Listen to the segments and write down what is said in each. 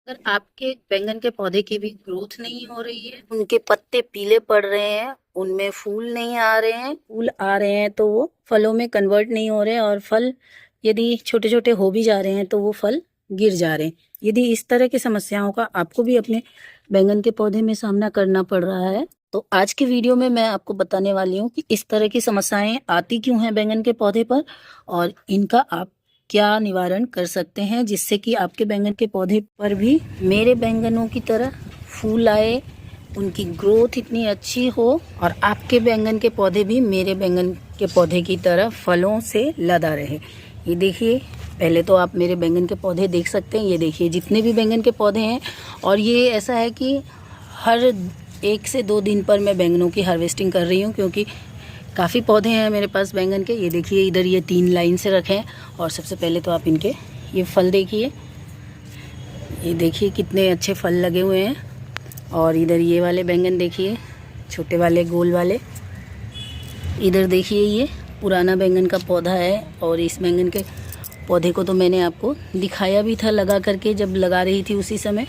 अगर आपके बैंगन के पौधे की भी ग्रोथ नहीं हो रही है, उनके पत्ते पीले पड़ रहे हैं, उनमें फूल नहीं आ रहे हैं, फूल आ रहे हैं तो वो फलों में कन्वर्ट नहीं हो रहे हैं, और फल यदि छोटे छोटे हो भी जा रहे हैं तो वो फल गिर जा रहे हैं। यदि इस तरह की समस्याओं का आपको भी अपने बैंगन के पौधे में सामना करना पड़ रहा है, तो आज की वीडियो में मैं आपको बताने वाली हूँ कि इस तरह की समस्याएं आती क्यों हैं बैंगन के पौधे पर, और इनका आप क्या निवारण कर सकते हैं जिससे कि आपके बैंगन के पौधे पर भी मेरे बैंगनों की तरह फूल आए, उनकी ग्रोथ इतनी अच्छी हो, और आपके बैंगन के पौधे भी मेरे बैंगन के पौधे की तरह फलों से लदा रहे। ये देखिए, पहले तो आप मेरे बैंगन के पौधे देख सकते हैं। ये देखिए जितने भी बैंगन के पौधे हैं, और ये ऐसा है कि हर 1 से 2 दिन पर मैं बैंगनों की हार्वेस्टिंग कर रही हूँ, क्योंकि काफ़ी पौधे हैं मेरे पास बैंगन के। ये देखिए इधर ये 3 लाइन से रखे हैं। और सबसे पहले तो आप इनके ये फल देखिए, ये देखिए कितने अच्छे फल लगे हुए हैं। और इधर ये वाले बैंगन देखिए, छोटे वाले गोल वाले। इधर देखिए ये पुराना बैंगन का पौधा है, और इस बैंगन के पौधे को तो मैंने आपको दिखाया भी था लगा करके, जब लगा रही थी उसी समय।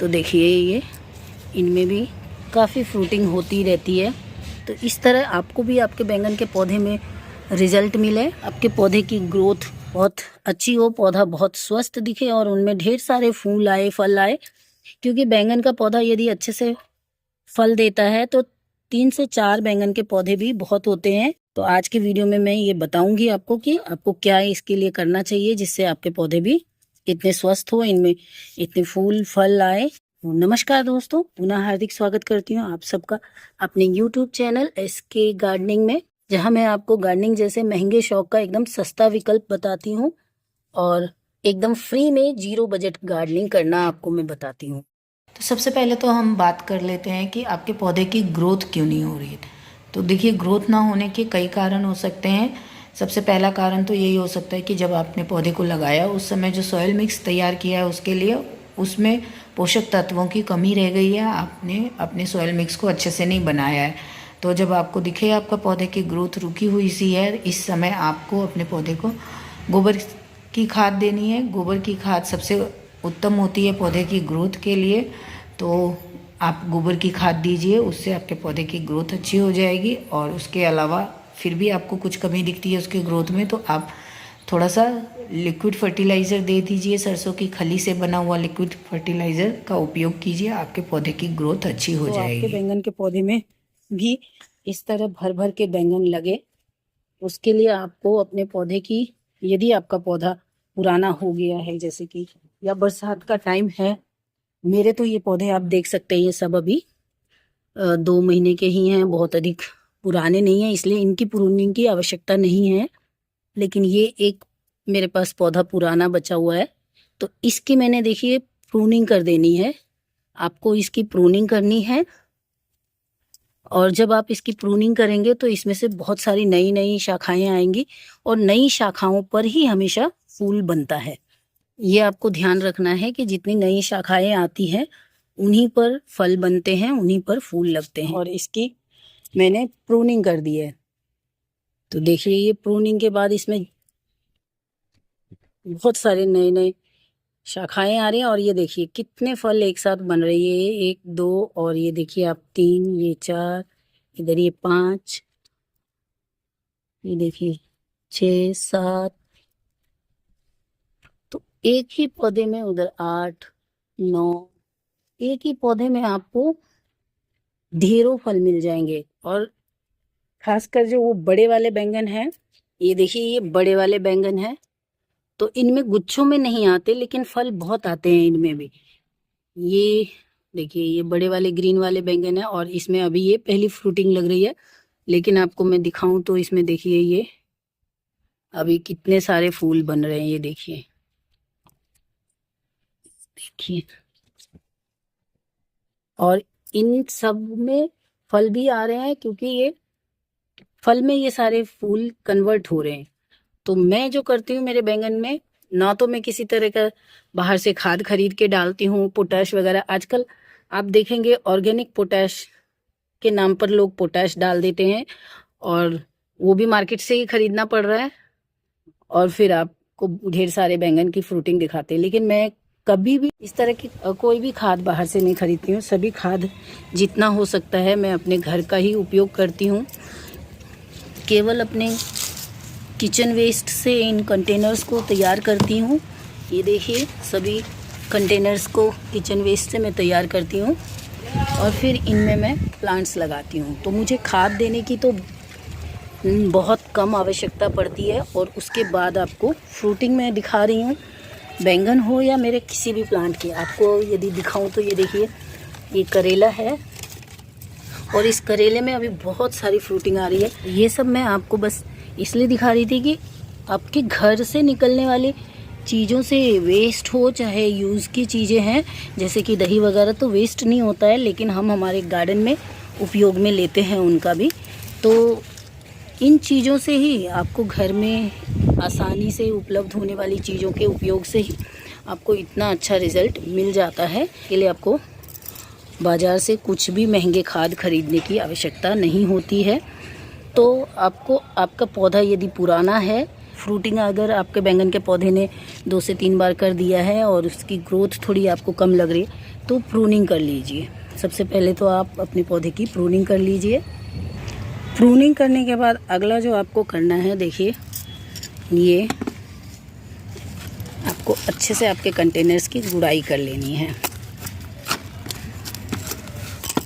तो देखिए ये इनमें भी काफ़ी फ्रूटिंग होती रहती है। तो इस तरह आपको भी आपके बैंगन के पौधे में रिजल्ट मिले, आपके पौधे की ग्रोथ बहुत अच्छी हो, पौधा बहुत स्वस्थ दिखे, और उनमें ढेर सारे फूल आए, फल आए। क्योंकि बैंगन का पौधा यदि अच्छे से फल देता है तो 3 से 4 बैंगन के पौधे भी बहुत होते हैं। तो आज की वीडियो में मैं ये बताऊंगी आपको कि आपको क्या इसके लिए करना चाहिए जिससे आपके पौधे भी इतने स्वस्थ हो, इनमें इतने फूल फल आए। नमस्कार दोस्तों, पुनः हार्दिक स्वागत करती हूँ आप सबका अपने YouTube चैनल SK गार्डनिंग में, जहाँ मैं आपको गार्डनिंग जैसे महंगे शौक का एकदम सस्ता विकल्प बताती हूँ, और एकदम फ्री में 0 बजट गार्डनिंग करना आपको मैं बताती हूँ। तो सबसे पहले तो हम बात कर लेते हैं कि आपके पौधे की ग्रोथ क्यों नहीं हो रही है। तो देखिए, ग्रोथ ना होने के कई कारण हो सकते हैं। सबसे पहला कारण तो यही हो सकता है कि जब आपने पौधे को लगाया उस समय जो सॉइल मिक्स तैयार किया है उसके लिए उसमें पोषक तत्वों की कमी रह गई है, आपने अपने सॉइल मिक्स को अच्छे से नहीं बनाया है। तो जब आपको दिखे आपका पौधे की ग्रोथ रुकी हुई सी है, इस समय आपको अपने पौधे को गोबर की खाद देनी है। गोबर की खाद सबसे उत्तम होती है पौधे की ग्रोथ के लिए। तो आप गोबर की खाद दीजिए, उससे आपके पौधे की ग्रोथ अच्छी हो जाएगी। और उसके अलावा फिर भी आपको कुछ कमी दिखती है उसकी ग्रोथ में, तो आप थोड़ा सा लिक्विड फर्टिलाइज़र दे दीजिए। सरसों की खली से बना हुआ लिक्विड फर्टिलाइज़र का उपयोग कीजिए, आपके पौधे की ग्रोथ अच्छी हो जाएगी। आपके बैंगन के पौधे में भी इस तरह भर भर के बैंगन लगे, उसके लिए आपको अपने पौधे की, यदि आपका पौधा पुराना हो गया है जैसे कि, या बरसात का टाइम है, मेरे तो ये पौधे आप देख सकते हैं ये सब अभी 2 महीने के ही हैं, बहुत अधिक पुराने नहीं हैं, इसलिए इनकी प्रूनिंग की आवश्यकता नहीं है। लेकिन ये एक मेरे पास पौधा पुराना बचा हुआ है, तो इसकी मैंने देखिए प्रूनिंग कर देनी है। आपको इसकी प्रूनिंग करनी है, और जब आप इसकी प्रूनिंग करेंगे तो इसमें से बहुत सारी नई नई शाखाएं आएंगी, और नई शाखाओं पर ही हमेशा फूल बनता है। ये आपको ध्यान रखना है कि जितनी नई शाखाएं आती हैं उन्हीं पर फल बनते हैं, उन्हीं पर फूल लगते हैं। और इसकी मैंने प्रूनिंग कर दी है। तो देखिए ये प्रूनिंग के बाद इसमें बहुत सारे नए नए शाखाएं आ रही हैं, और ये देखिए कितने फल एक साथ बन रही है। 1 2, और ये देखिए आप 3, ये 4, इधर ये 5, ये देखिए 6 7। तो एक ही पौधे में उधर 8 9, एक ही पौधे में आपको ढेरों फल मिल जाएंगे। और खासकर जो वो बड़े वाले बैंगन हैं, ये देखिए ये बड़े वाले बैंगन हैं, तो इनमें गुच्छों में नहीं आते लेकिन फल बहुत आते हैं इनमें भी। ये देखिए ये बड़े वाले ग्रीन वाले बैंगन है, और इसमें अभी ये पहली फ्रूटिंग लग रही है। लेकिन आपको मैं दिखाऊं तो इसमें देखिए ये अभी कितने सारे फूल बन रहे हैं। ये देखिए, देखिए, और इन सब में फल भी आ रहे हैं, क्योंकि ये फल में ये सारे फूल कन्वर्ट हो रहे हैं। तो मैं जो करती हूँ मेरे बैंगन में, ना तो मैं किसी तरह का बाहर से खाद खरीद के डालती हूँ, पोटैश वगैरह। आजकल आप देखेंगे ऑर्गेनिक पोटैश के नाम पर लोग पोटैश डाल देते हैं, और वो भी मार्केट से ही खरीदना पड़ रहा है, और फिर आपको ढेर सारे बैंगन की फ्रूटिंग दिखाते हैं। लेकिन मैं कभी भी इस तरह की कोई भी खाद बाहर से नहीं खरीदती हूँ। सभी खाद जितना हो सकता है मैं अपने घर का ही उपयोग करती हूँ। केवल अपने किचन वेस्ट से इन कंटेनर्स को तैयार करती हूँ। ये देखिए, सभी कंटेनर्स को किचन वेस्ट से मैं तैयार करती हूँ और फिर इनमें मैं प्लांट्स लगाती हूँ। तो मुझे खाद देने की तो बहुत कम आवश्यकता पड़ती है। और उसके बाद आपको फ्रूटिंग में दिखा रही हूँ, बैंगन हो या मेरे किसी भी प्लांट की। आपको यदि दिखाऊं तो ये देखिए, ये करेला है और इस करेले में अभी बहुत सारी फ्रूटिंग आ रही है। ये सब मैं आपको बस इसलिए दिखा रही थी कि आपके घर से निकलने वाली चीज़ों से वेस्ट हो, चाहे यूज़ की चीज़ें हैं जैसे कि दही वगैरह, तो वेस्ट नहीं होता है, लेकिन हम हमारे गार्डन में उपयोग में लेते हैं उनका भी। तो इन चीज़ों से ही आपको घर में आसानी से उपलब्ध होने वाली चीज़ों के उपयोग से ही आपको इतना अच्छा रिज़ल्ट मिल जाता है। के लिए आपको बाज़ार से कुछ भी महंगे खाद खरीदने की आवश्यकता नहीं होती है। तो आपको आपका पौधा यदि पुराना है, फ्रूटिंग अगर आपके बैंगन के पौधे ने 2 से 3 बार कर दिया है और उसकी ग्रोथ थोड़ी आपको कम लग रही है, तो प्रूनिंग कर लीजिए। सबसे पहले तो आप अपने पौधे की प्रूनिंग कर लीजिए। प्रूनिंग करने के बाद अगला जो आपको करना है, देखिए, ये आपको अच्छे से आपके कंटेनर्स की गुड़ाई कर लेनी है।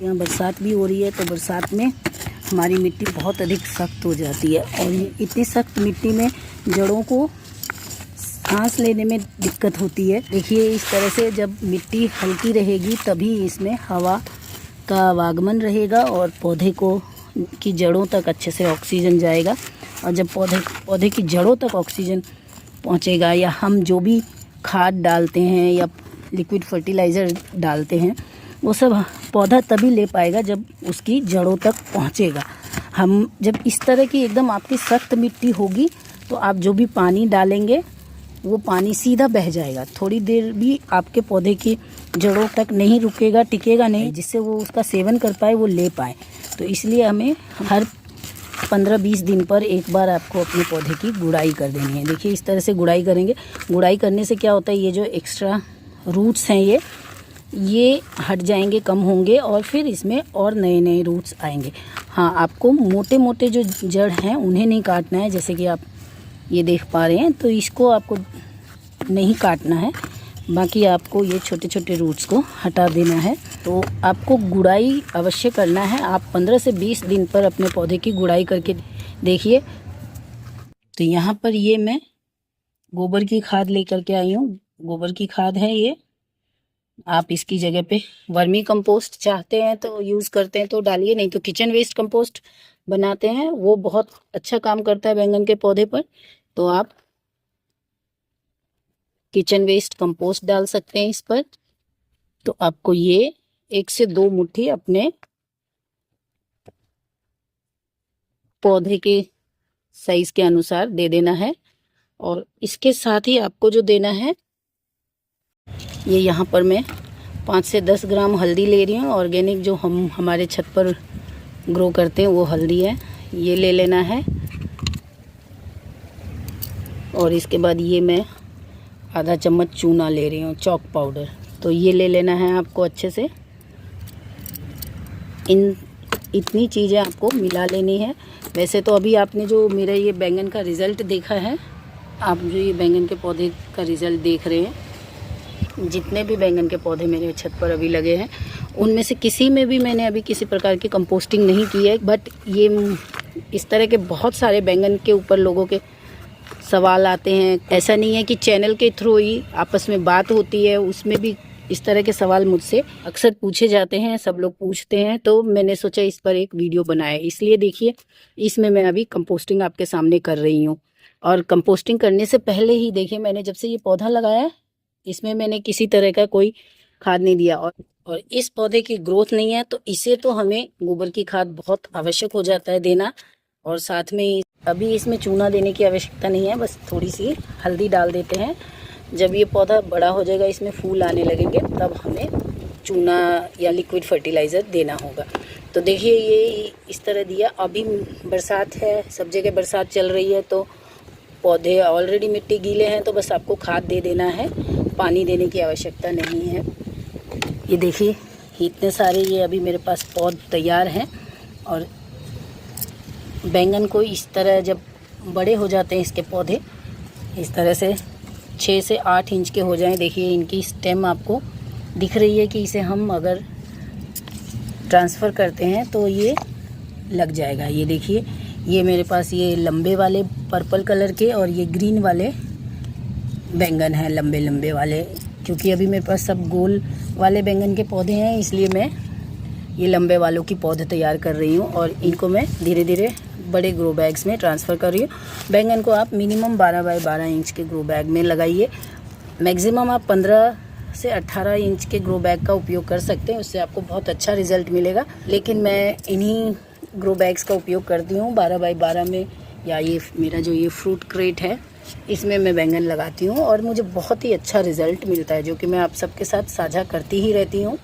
यहाँ बरसात भी हो रही है, तो बरसात में हमारी मिट्टी बहुत अधिक सख्त हो जाती है और ये इतनी सख्त मिट्टी में जड़ों को सांस लेने में दिक्कत होती है। देखिए, इस तरह से जब मिट्टी हल्की रहेगी तभी इसमें हवा का आवागमन रहेगा और पौधे को की जड़ों तक अच्छे से ऑक्सीजन जाएगा। और जब पौधे की जड़ों तक ऑक्सीजन पहुंचेगा, या हम जो भी खाद डालते हैं या लिक्विड फर्टिलाइज़र डालते हैं, वो सब पौधा तभी ले पाएगा जब उसकी जड़ों तक पहुंचेगा। हम जब इस तरह की एकदम आपकी सख्त मिट्टी होगी तो आप जो भी पानी डालेंगे वो पानी सीधा बह जाएगा, थोड़ी देर भी आपके पौधे की जड़ों तक नहीं रुकेगा, टिकेगा नहीं, जिससे वो उसका सेवन कर पाए, वो ले पाए। तो इसलिए हमें हर 15-20 दिन पर एक बार आपको अपने पौधे की गुड़ाई कर देनी है। देखिए, इस तरह से गुड़ाई करेंगे। गुड़ाई करने से क्या होता है, ये जो एक्स्ट्रा रूट्स हैं ये हट जाएंगे, कम होंगे और फिर इसमें और नए नए रूट्स आएंगे। हाँ, आपको मोटे मोटे जो जड़ हैं उन्हें नहीं काटना है, जैसे कि आप ये देख पा रहे हैं, तो इसको आपको नहीं काटना है। बाकी आपको ये छोटे छोटे रूट्स को हटा देना है। तो आपको गुड़ाई अवश्य करना है। आप 15 से 20 दिन पर अपने पौधे की गुड़ाई करके देखिए। तो यहाँ पर ये मैं गोबर की खाद लेकर के आई हूँ। गोबर की खाद है ये। आप इसकी जगह पे वर्मी कंपोस्ट चाहते हैं तो यूज़ करते हैं तो डालिए, नहीं तो किचन वेस्ट कंपोस्ट बनाते हैं, वो बहुत अच्छा काम करता है बैंगन के पौधे पर। तो आप किचन वेस्ट कंपोस्ट डाल सकते हैं इस पर। तो आपको ये 1 से 2 मुट्ठी अपने पौधे के साइज के अनुसार दे देना है। और इसके साथ ही आपको जो देना है, ये यहाँ पर मैं 5 से 10 ग्राम हल्दी ले रही हूँ। ऑर्गेनिक जो हम हमारे छत पर ग्रो करते हैं वो हल्दी है, ये ले लेना है। और इसके बाद ये मैं आधा चम्मच चूना ले रही हूँ, चॉक पाउडर। तो ये ले लेना है आपको अच्छे से। इतनी चीज़ें आपको मिला लेनी है। वैसे तो अभी आपने जो मेरा ये बैंगन का रिज़ल्ट देखा है, आप जो ये बैंगन के पौधे का रिज़ल्ट देख रहे हैं, जितने भी बैंगन के पौधे मेरे छत पर अभी लगे हैं, उनमें से किसी में भी मैंने अभी किसी प्रकार की कंपोस्टिंग नहीं की है। बट ये इस तरह के बहुत सारे बैंगन के ऊपर लोगों के सवाल आते हैं। ऐसा नहीं है कि चैनल के थ्रू ही आपस में बात होती है, उसमें भी इस तरह के सवाल मुझसे अक्सर पूछे जाते हैं, सब लोग पूछते हैं। तो मैंने सोचा इस पर एक वीडियो बनाए। इसलिए देखिए, इसमें मैं अभी कंपोस्टिंग आपके सामने कर रही हूँ। और कंपोस्टिंग करने से पहले ही देखिए, मैंने जब से ये पौधा लगाया, इसमें मैंने किसी तरह का कोई खाद नहीं दिया। और इस पौधे की ग्रोथ नहीं है, तो इसे तो हमें गोबर की खाद बहुत आवश्यक हो जाता है देना। और साथ में अभी इसमें चूना देने की आवश्यकता नहीं है, बस थोड़ी सी हल्दी डाल देते हैं। जब ये पौधा बड़ा हो जाएगा, इसमें फूल आने लगेंगे, तब हमें चूना या लिक्विड फर्टिलाइज़र देना होगा। तो देखिए, ये इस तरह दिया। अभी बरसात है, सब जगह बरसात चल रही है, तो पौधे ऑलरेडी मिट्टी गीले हैं, तो बस आपको खाद दे देना है। पानी देने की आवश्यकता नहीं है। ये देखिए इतने सारे ये अभी मेरे पास पौध तैयार हैं। और बैंगन को इस तरह जब बड़े हो जाते हैं इसके पौधे, इस तरह से 6 से 8 इंच के हो जाएं, देखिए इनकी स्टेम आपको दिख रही है कि इसे हम अगर ट्रांसफ़र करते हैं तो ये लग जाएगा। ये देखिए ये मेरे पास ये लंबे वाले पर्पल कलर के और ये ग्रीन वाले बैंगन हैं, लंबे लंबे वाले। क्योंकि अभी मेरे पास सब गोल वाले बैंगन के पौधे हैं, इसलिए मैं ये लंबे वालों की पौधे तैयार कर रही हूँ और इनको मैं धीरे धीरे बड़े ग्रो बैग्स में ट्रांसफ़र कर रही हूँ। बैंगन को आप मिनिमम 12 बाय 12 इंच के ग्रो बैग में लगाइए। मैक्सिमम आप 15 से 18 इंच के ग्रो बैग का उपयोग कर सकते हैं, उससे आपको बहुत अच्छा रिजल्ट मिलेगा। लेकिन मैं इन्हीं ग्रो बैग्स का उपयोग करती हूँ 12 बाय 12 में, या ये मेरा जो ये फ्रूट क्रेट है इसमें मैं बैंगन लगाती हूँ और मुझे बहुत ही अच्छा रिज़ल्ट मिलता है, जो कि मैं आप सबके साथ साझा करती ही रहती हूँ।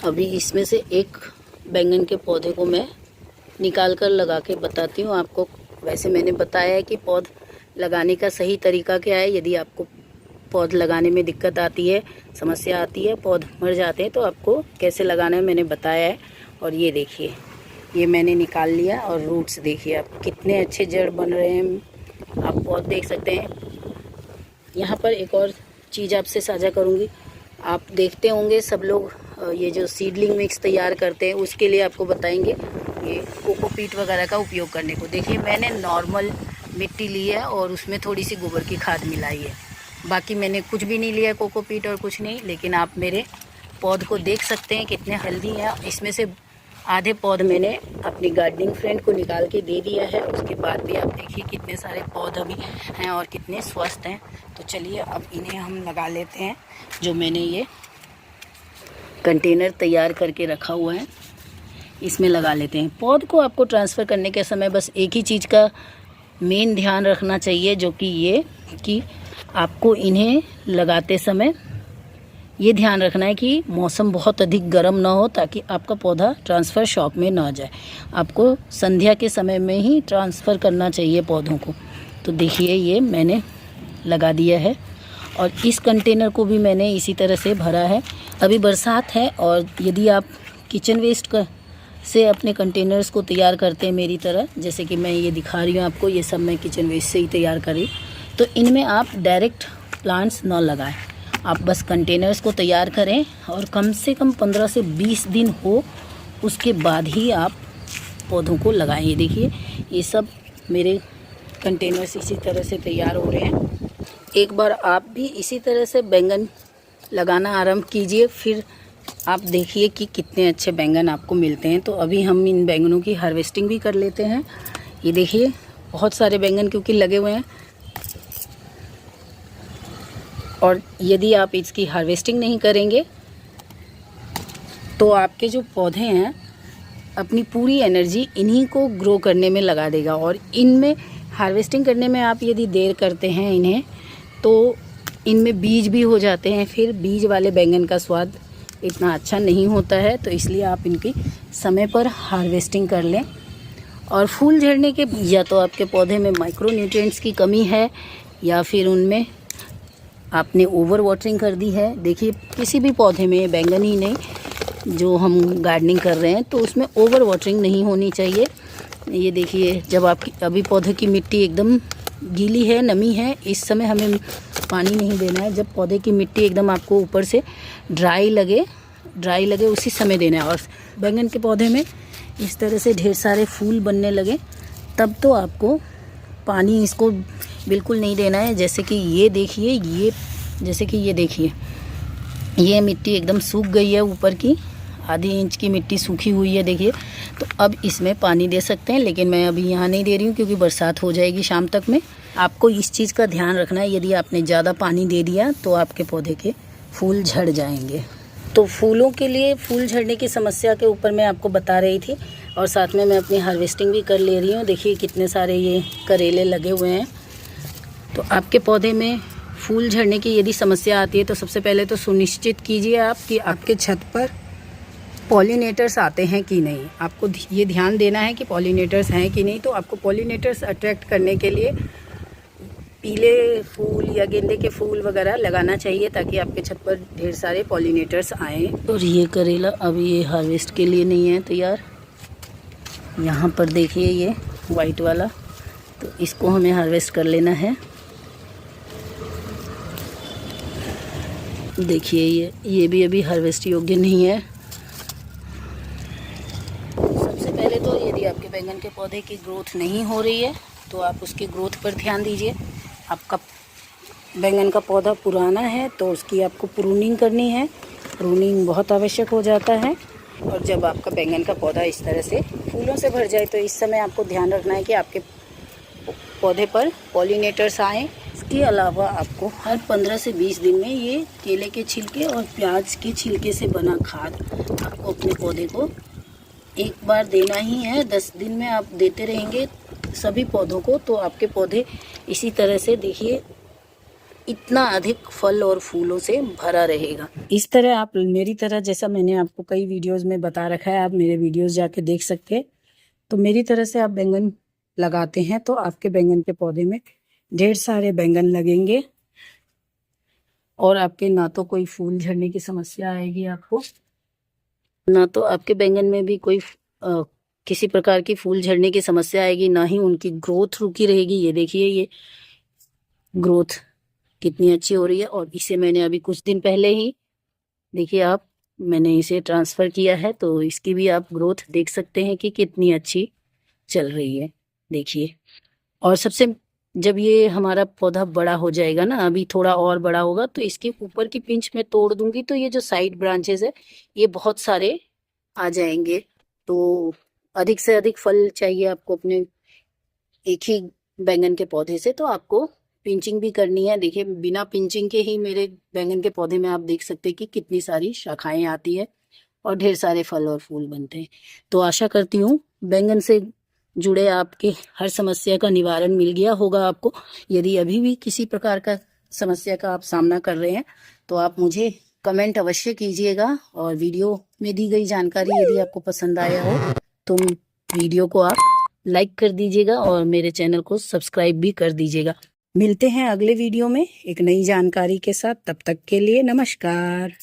अभी इसमें से एक बैंगन के पौधे को मैं निकाल कर लगा के बताती हूँ आपको। वैसे मैंने बताया है कि पौध लगाने का सही तरीका क्या है। यदि आपको पौध लगाने में दिक्कत आती है, समस्या आती है, पौध मर जाते हैं, तो आपको कैसे लगाना है मैंने बताया है। और ये देखिए ये मैंने निकाल लिया और रूट्स देखिए आप कितने अच्छे जड़ बन रहे हैं, आप पौध देख सकते हैं। यहाँ पर एक और चीज़ आपसे साझा करूँगी। आप देखते होंगे सब लोग ये जो सीडलिंग मिक्स तैयार करते हैं उसके लिए आपको बताएंगे ये कोकोपीट वगैरह का उपयोग करने को। देखिए मैंने नॉर्मल मिट्टी ली है और उसमें थोड़ी सी गोबर की खाद मिलाई है, बाकी मैंने कुछ भी नहीं लिया कोकोपीट और कुछ नहीं। लेकिन आप मेरे पौध को देख सकते हैं कितने हेल्दी हैं। इसमें से आधे पौध मैंने अपनी गार्डनिंग फ्रेंड को निकाल के दे दिया है, उसके बाद भी आप देखिए कितने सारे पौध अभी हैं और कितने स्वस्थ हैं। तो चलिए अब इन्हें हम लगा लेते हैं। जो मैंने ये कंटेनर तैयार करके रखा हुआ है इसमें लगा लेते हैं। पौध को आपको ट्रांसफ़र करने के समय बस एक ही चीज़ का मेन ध्यान रखना चाहिए, जो कि ये कि आपको इन्हें लगाते समय ये ध्यान रखना है कि मौसम बहुत अधिक गर्म ना हो, ताकि आपका पौधा ट्रांसफ़र शॉक में ना जाए। आपको संध्या के समय में ही ट्रांसफ़र करना चाहिए पौधों को। तो देखिए ये मैंने लगा दिया है और इस कंटेनर को भी मैंने इसी तरह से भरा है। अभी बरसात है और यदि आप किचन वेस्ट से अपने कंटेनर्स को तैयार करते हैं मेरी तरह, जैसे कि मैं ये दिखा रही हूँ आपको, ये सब मैं किचन वेस्ट से ही तैयार करी, तो इनमें आप डायरेक्ट प्लांट्स ना लगाएं। आप बस कंटेनर्स को तैयार करें और कम से कम 15 से 20 दिन हो, उसके बाद ही आप पौधों को लगाएं। ये देखिए ये सब मेरे कंटेनर्स इसी तरह से तैयार हो रहे हैं। एक बार आप भी इसी तरह से बैंगन लगाना आरंभ कीजिए, फिर आप देखिए कि कितने अच्छे बैंगन आपको मिलते हैं। तो अभी हम इन बैंगनों की हार्वेस्टिंग भी कर लेते हैं। ये देखिए बहुत सारे बैंगन क्योंकि लगे हुए हैं, और यदि आप इसकी हार्वेस्टिंग नहीं करेंगे तो आपके जो पौधे हैं अपनी पूरी एनर्जी इन्हीं को ग्रो करने में लगा देगा। और इनमें हार्वेस्टिंग करने में आप यदि देर करते हैं इन्हें, तो इनमें बीज भी हो जाते हैं, फिर बीज वाले बैंगन का स्वाद इतना अच्छा नहीं होता है। तो इसलिए आप इनकी समय पर हार्वेस्टिंग कर लें। और फूल झड़ने के या तो आपके पौधे में माइक्रो न्यूट्रिएंट्स की कमी है, या फिर उनमें आपने ओवर वाटरिंग कर दी है। देखिए किसी भी पौधे में, बैंगन ही नहीं, जो हम गार्डनिंग कर रहे हैं, तो उसमें ओवर वाटरिंग नहीं होनी चाहिए। ये देखिए जब आपकी अभी पौधे की मिट्टी एकदम गीली है, नमी है, इस समय हमें पानी नहीं देना है। जब पौधे की मिट्टी एकदम आपको ऊपर से ड्राई लगे उसी समय देना है। और बैंगन के पौधे में इस तरह से ढेर सारे फूल बनने लगे तब तो आपको पानी इसको बिल्कुल नहीं देना है। जैसे कि ये देखिए, ये देखिए ये मिट्टी एकदम सूख गई है, ऊपर की आधी इंच की मिट्टी सूखी हुई है देखिए। तो अब इसमें पानी दे सकते हैं, लेकिन मैं अभी यहाँ नहीं दे रही हूँ क्योंकि बरसात हो जाएगी शाम तक में। आपको इस चीज़ का ध्यान रखना है, यदि आपने ज़्यादा पानी दे दिया तो आपके पौधे के फूल झड़ जाएंगे। तो फूलों के लिए फूल झड़ने की समस्या के ऊपर मैं आपको बता रही थी, और साथ में मैं अपनी हार्वेस्टिंग भी कर ले रही हूँ। देखिए कितने सारे ये करेले लगे हुए हैं। तो आपके पौधे में फूल झड़ने की यदि समस्या आती है तो सबसे पहले तो सुनिश्चित कीजिए आप कि आपके छत पर पॉलिनेटर्स आते हैं कि नहीं। आपको ये ध्यान देना है कि पॉलिनेटर्स हैं कि नहीं। तो आपको पॉलिनेटर्स अट्रैक्ट करने के लिए पीले फूल या गेंदे के फूल वगैरह लगाना चाहिए ताकि आपके छत पर ढेर सारे पॉलिनेटर्स आएँ। और ये करेला अभी ये हार्वेस्ट के लिए नहीं है तैयार। यहाँ पर देखिए ये वाइट वाला, तो इसको हमें हार्वेस्ट कर लेना है। देखिए ये भी अभी हार्वेस्ट योग्य नहीं है। सबसे पहले तो यदि आपके बैंगन के पौधे की ग्रोथ नहीं हो रही है तो आप उसकी ग्रोथ पर ध्यान दीजिए। आपका बैंगन का पौधा पुराना है तो उसकी आपको प्रूनिंग करनी है। प्रूनिंग बहुत आवश्यक हो जाता है। और जब आपका बैंगन का पौधा इस तरह से फूलों से भर जाए तो इस समय आपको ध्यान रखना है कि आपके पौधे पर पॉलिनेटर्स आएँ। इसके अलावा आपको हर 15 से 20 दिन में ये केले के छिलके और प्याज के छिलके से बना खाद आपको अपने पौधे को एक बार देना ही है। 10 दिन में आप देते रहेंगे सभी पौधों को तो आपके पौधे इसी तरह से देखिए इतना अधिक फल और फूलों से भरा रहेगा। इस तरह आप मेरी तरह, जैसा मैंने आपको कई वीडियोस में बता रखा है, आप मेरे वीडियोस जाके देख सकते हैं। तो मेरी तरह से आप बैंगन लगाते हैं तो आपके बैंगन के पौधे में ढेर सारे बैंगन लगेंगे और आपके ना तो कोई फूल झड़ने की समस्या आएगी आपको, ना तो आपके बैंगन में भी कोई किसी प्रकार की फूल झड़ने की समस्या आएगी, ना ही उनकी ग्रोथ रुकी रहेगी। ये देखिए ये ग्रोथ कितनी अच्छी हो रही है। और इसे मैंने अभी कुछ दिन पहले ही देखिए आप मैंने इसे ट्रांसफ़र किया है तो इसकी भी आप ग्रोथ देख सकते हैं कि कितनी अच्छी चल रही है। देखिए, और सबसे जब ये हमारा पौधा बड़ा हो जाएगा ना, अभी थोड़ा और बड़ा होगा तो इसके ऊपर की पिंच में तोड़ दूंगी तो ये जो साइड ब्रांचेस है ये बहुत सारे आ जाएंगे। तो अधिक से अधिक फल चाहिए आपको अपने एक ही बैंगन के पौधे से, तो आपको पिंचिंग भी करनी है। देखिए बिना पिंचिंग के ही मेरे बैंगन के पौधे में आप देख सकते हैं कि कितनी सारी शाखाएं आती है और ढेर सारे फल और फूल बनते हैं। तो आशा करती हूँ बैंगन से जुड़े आपके हर समस्या का निवारण मिल गया होगा आपको। यदि अभी भी किसी प्रकार का समस्या का आप सामना कर रहे हैं तो आप मुझे कमेंट अवश्य कीजिएगा। और वीडियो में दी गई जानकारी यदि आपको पसंद आया हो तो वीडियो को आप लाइक कर दीजिएगा और मेरे चैनल को सब्सक्राइब भी कर दीजिएगा। मिलते हैं अगले वीडियो में एक नई जानकारी के साथ। तब तक के लिए नमस्कार।